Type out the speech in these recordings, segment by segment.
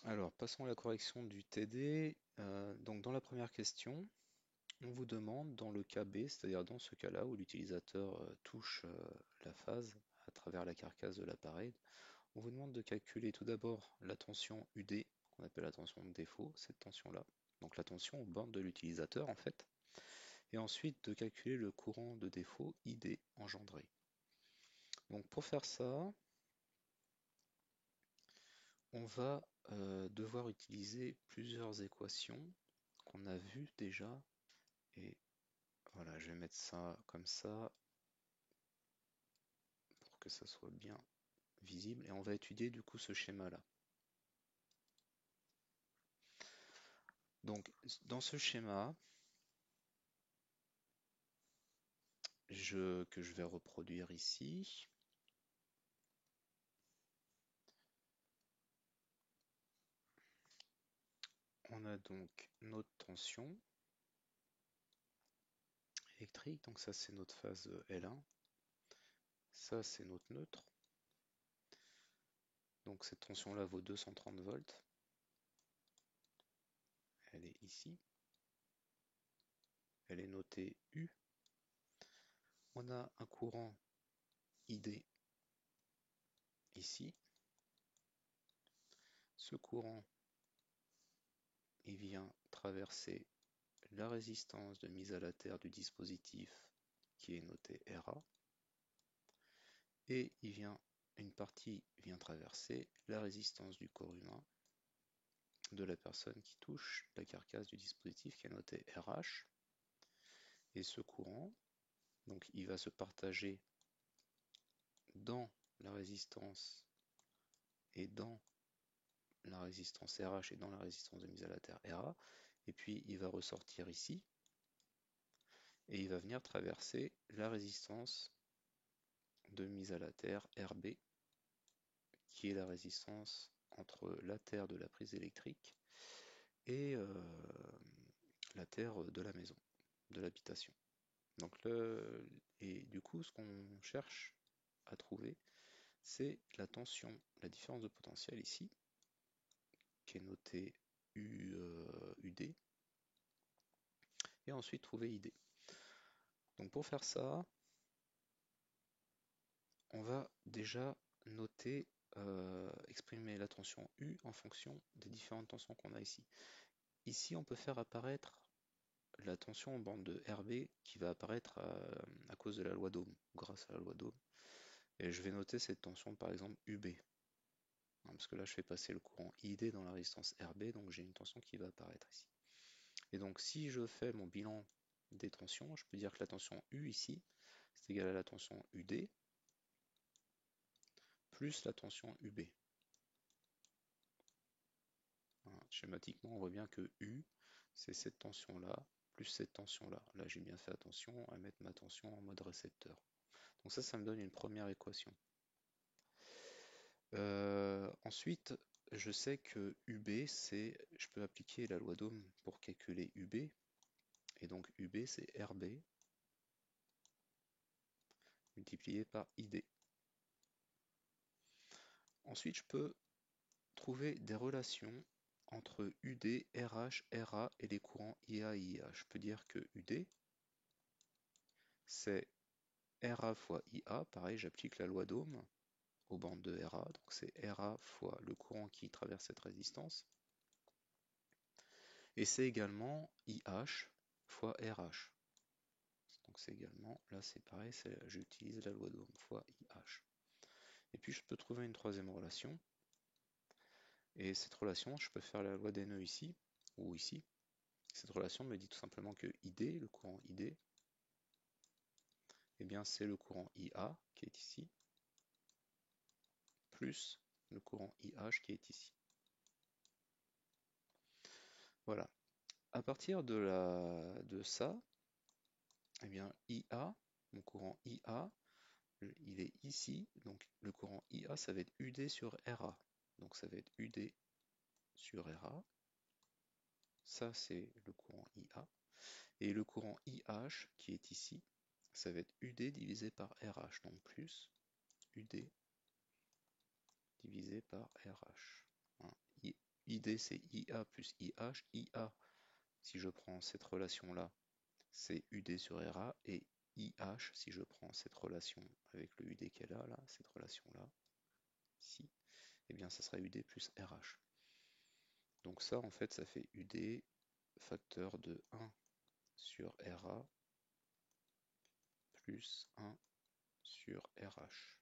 Alors, passons à la correction du TD. Donc, dans la première question, on vous demande dans le cas B, c'est-à-dire dans ce cas-là où l'utilisateur touche la phase à travers la carcasse de l'appareil, on vous demande de calculer tout d'abord la tension UD, qu'on appelle la tension de défaut, cette tension-là, donc la tension aux bornes de l'utilisateur en fait, et ensuite de calculer le courant de défaut ID engendré. Donc pour faire ça, on va devoir utiliser plusieurs équations qu'on a vues déjà, et voilà, je vais mettre ça comme ça pour que ça soit bien visible, et on va étudier du coup ce schéma-là. Donc dans ce schéma, que je vais reproduire ici, on a donc notre tension électrique, donc ça c'est notre phase L1, ça c'est notre neutre, donc cette tension-là vaut 230 volts, elle est ici, elle est notée U. On a un courant ID ici, ce courant il vient traverser la résistance de mise à la terre du dispositif qui est notée RA, et une partie vient traverser la résistance du corps humain de la personne qui touche la carcasse du dispositif qui est notée RH. Et ce courant, donc il va se partager dans la résistance et dans la résistance RH et dans la résistance de mise à la terre RA, et puis il va ressortir ici, et il va venir traverser la résistance de mise à la terre RB, qui est la résistance entre la terre de la prise électrique et la terre de la maison, de l'habitation. Et du coup, ce qu'on cherche à trouver, c'est la tension, la différence de potentiel ici, qui est notée UD, et ensuite trouver ID. Donc pour faire ça, on va déjà noter, exprimer la tension U en fonction des différentes tensions qu'on a ici. Ici, on peut faire apparaître la tension en bande de RB qui va apparaître à cause de la loi d'Ohm, grâce à la loi d'Ohm. Et je vais noter cette tension par exemple UB, hein, parce que là je fais passer le courant ID dans la résistance RB, donc j'ai une tension qui va apparaître ici. Et donc si je fais mon bilan des tensions, je peux dire que la tension U ici, c'est égal à la tension UD plus la tension UB. Voilà, schématiquement, on voit bien que U, c'est cette tension-là, plus cette tension-là. Là, j'ai bien fait attention à mettre ma tension en mode récepteur. Donc ça me donne une première équation. Ensuite, je sais que UB, je peux appliquer la loi d'Ohm pour calculer UB. Et donc UB, c'est RB multiplié par ID. Ensuite, je peux trouver des relations entre UD, RH, RA et les courants IA et IA. Je peux dire que UD, c'est RA fois IA. Pareil, j'applique la loi d'Ohm aux bandes de RA. Donc c'est RA fois le courant qui traverse cette résistance. Et c'est également IH fois RH. Donc c'est également, là c'est pareil, j'utilise la loi d'Ohm fois IH. Et puis je peux trouver une troisième relation. Et cette relation, je peux faire la loi des nœuds ici, ou ici. Cette relation me dit tout simplement que ID, le courant ID, eh bien c'est le courant IA qui est ici, plus le courant IH qui est ici. Voilà. À partir de ça, eh bien IA, mon courant IA, il est ici, donc le courant IA, ça va être UD sur RA. Donc ça va être UD sur RA. Ça, c'est le courant IA. Et le courant IH, qui est ici, ça va être UD divisé par RH. Donc plus UD divisé par RH. Hein. d'ID c'est IA plus IH. IA, si je prends cette relation-là, c'est UD sur RA, et IH, si je prends cette relation avec le UD qu'elle a là, cette relation-là, ici, eh bien ça sera UD plus RH. Donc ça, en fait, ça fait UD facteur de 1 sur RA plus 1 sur RH.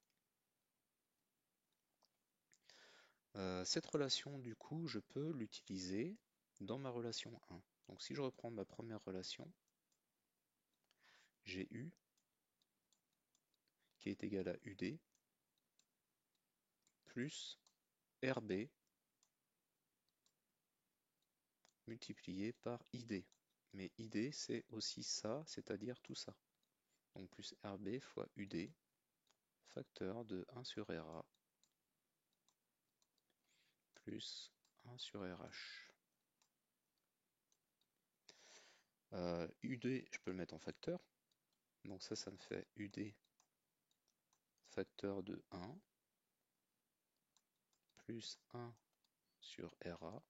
Cette relation, du coup, je peux l'utiliser dans ma relation 1. Donc si je reprends ma première relation, j'ai U qui est égal à UD plus RB multiplié par ID. Mais ID, c'est aussi ça, c'est-à-dire tout ça. Donc plus RB fois UD, facteur de 1 sur RA, plus 1 sur RH. UD, je peux le mettre en facteur. Donc ça me fait UD facteur de 1, plus 1 sur RA.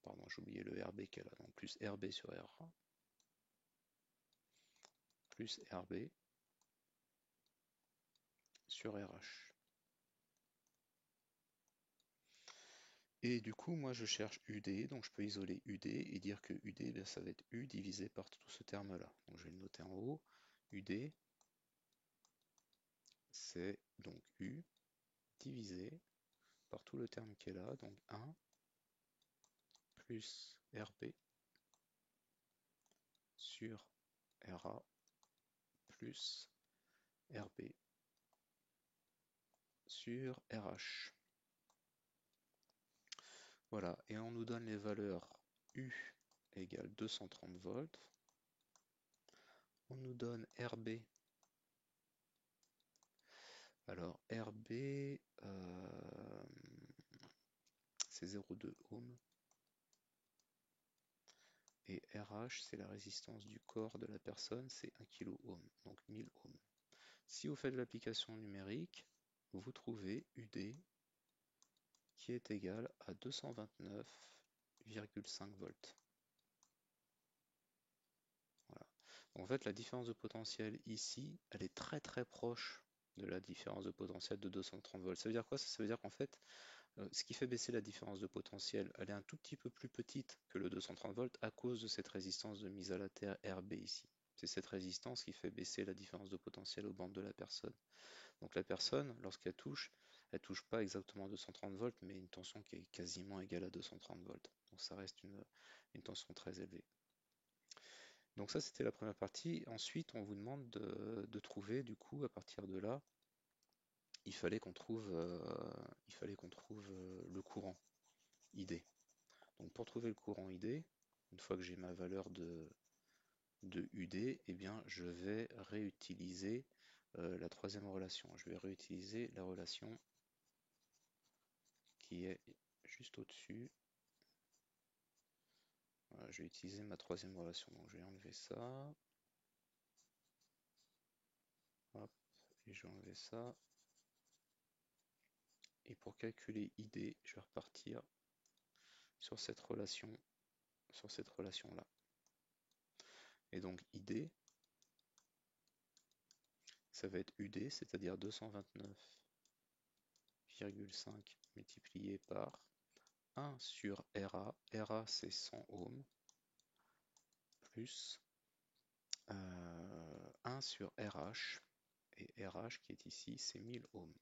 Pardon, j'ai oublié le RB qu'elle a. Donc plus RB sur RA, plus RB sur RH. Et du coup, moi je cherche UD, donc je peux isoler UD et dire que UD, ben, ça va être U divisé par tout ce terme-là. Donc je vais le noter en haut. UD, c'est donc U divisé par tout le terme qui est là, donc 1 plus RB sur RA plus RB sur RH. Voilà, et on nous donne les valeurs U égale 230 volts. On nous donne RB. Alors RB, c'est 0,2 ohm. Et RH, c'est la résistance du corps de la personne, c'est 1 kilo ohm, donc 1000 ohms. Si vous faites l'application numérique, vous trouvez UD qui est égal à 229,5 volts. Voilà. En fait, la différence de potentiel ici, elle est très très proche de la différence de potentiel de 230 volts. Ça veut dire quoi? Ça veut dire qu'en fait, ce qui fait baisser la différence de potentiel, elle est un tout petit peu plus petite que le 230 volts à cause de cette résistance de mise à la terre RB ici. C'est cette résistance qui fait baisser la différence de potentiel aux bandes de la personne. Donc la personne, lorsqu'elle touche pas exactement 230 volts, mais une tension qui est quasiment égale à 230 volts. Donc ça reste une tension très élevée. Donc ça, c'était la première partie. Ensuite, on vous demande de trouver, du coup, à partir de là, il fallait qu'on trouve le courant ID. Donc pour trouver le courant ID, une fois que j'ai ma valeur de UD, eh bien, je vais réutiliser la troisième relation. Je vais réutiliser la relation qui est juste au-dessus. Voilà, je vais utiliser ma troisième relation. Donc je vais enlever ça. Hop, et je vais enlever ça. Et pour calculer ID, je vais repartir sur cette relation, là. Et donc ID, ça va être UD, c'est-à-dire 229,5 multiplié par 1 sur RA. RA, c'est 100 ohms, plus 1 sur RH. Et RH qui est ici, c'est 1000 ohms.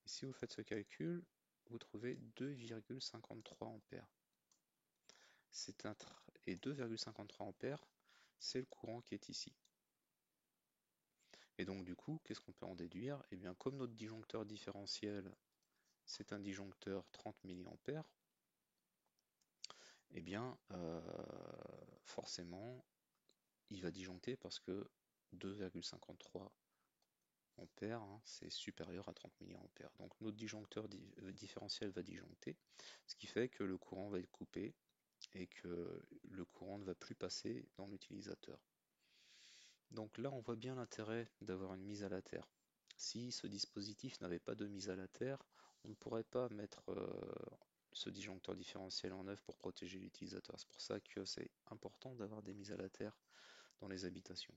Et si vous faites ce calcul, vous trouvez 2,53 ampères. Et 2,53 ampères, c'est le courant qui est ici. Et donc du coup, qu'est-ce qu'on peut en déduire? Eh bien, comme notre disjoncteur différentiel, c'est un disjoncteur 30 mA, eh bien, forcément, il va disjoncter parce que 2,53 ampères, hein, c'est supérieur à 30 mA. Donc notre disjoncteur différentiel va disjoncter, ce qui fait que le courant va être coupé et que le courant ne va plus passer dans l'utilisateur. Donc là, on voit bien l'intérêt d'avoir une mise à la terre. Si ce dispositif n'avait pas de mise à la terre, On ne pourrait pas mettre ce disjoncteur différentiel en œuvre pour protéger l'utilisateur. C'est pour ça que c'est important d'avoir des mises à la terre dans les habitations.